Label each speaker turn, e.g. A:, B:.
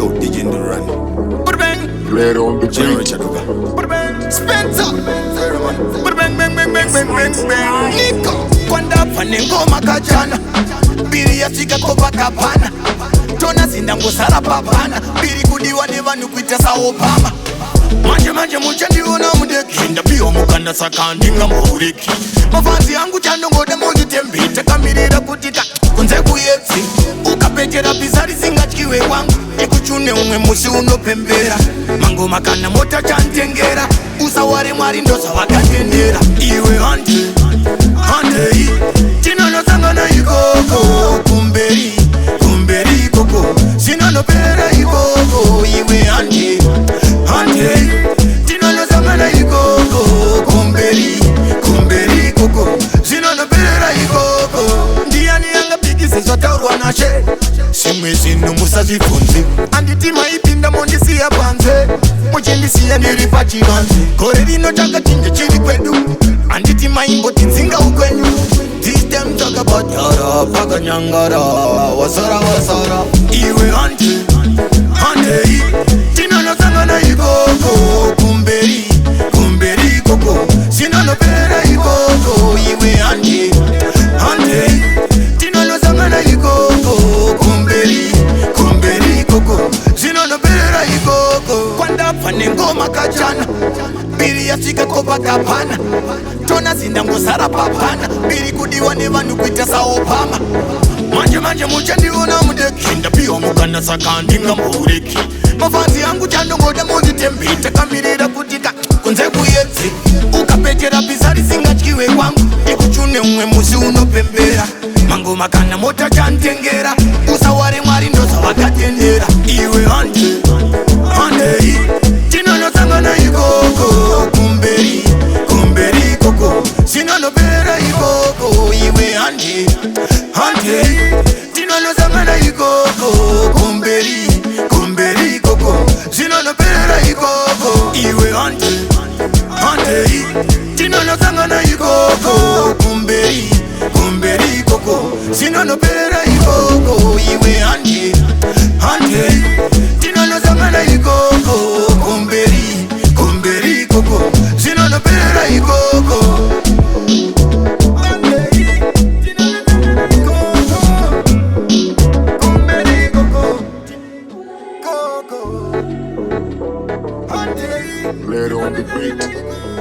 A: Yo, DJ the run.
B: Play on the
A: General
B: beat.
A: Chakuga. Spencer. Bang, bang, bang, bang, bang, bang, bang. Nico. Kwanda panengo makajana. Biri ya chika kopa kapana. Tona zindango sara papana. Biri kudiwa neva nukwita sa Obama. Manje muchandi una mudeki. Hinda piyo mukanda sakandinga muhuriki. Mafanzi yangu chanongo de moji tembi. Tekamirira kutika kunze kuyetsi. Ukapetera bizari singachiwe wangu. Ikuchune umwe musi unopembera. Mango makana mota chantengera. Usaware mwari ndosa wakatendera. Iwe hande Tinono sangana ikoko. Kumberi koko. Sinono pera ikoko. Iwe hande Tinono sangana ikoko. Kumberi koko. Sinono pera ikoko. Ndiani yanga bigisi zotaurwa na she. Simwe zinu musazifunzi. Anditima ipinda mondisi ya panze. Muchendisi ya niripa chivanzi. Kore rino chaka chinje chiri kwedu. Anditima imbo tinzinga ukwenyu. This them talk about yara paka nyangara. Wasara Iwe hande Tinono sangana ikoko. Kumberi koko. Sinono pera ikoko. Iwe hande Tinono sangana ikoko. Kumberi koko. Sinono pera ikoko. Kwanda panengo makajana. Biri ya chika kopa kapana. Tona zindango sara papana. Biri kudiwa neva nukwita sa Obama. Manje muchandi una mudeki. Hinda piyo mukanda sakandinga muhuriki. Mafanzi yangu chanongo de mozi tembi. Tekamirira kutika kunze kuyetsi. Ukapetera bizari singachiwe wangu. Ikuchune umwe musi unopembera. Mango makana mota chantengera. Usaware mwari ndosa wakatendera. Iwe hande Tinono sangana ikoko. Kumberi koko. Sinono pera ikoko. Iwe hande Tinono sangana ikoko. Kumberi koko. Sinono pera ikoko. Iwe hande Tinono sangana ikoko. Kumberi koko. Sinono pera ikoko. Iwe hande Tinono sangana ikoko. Kumberi koko. Sinono pera ikoko.
B: Play on the beat.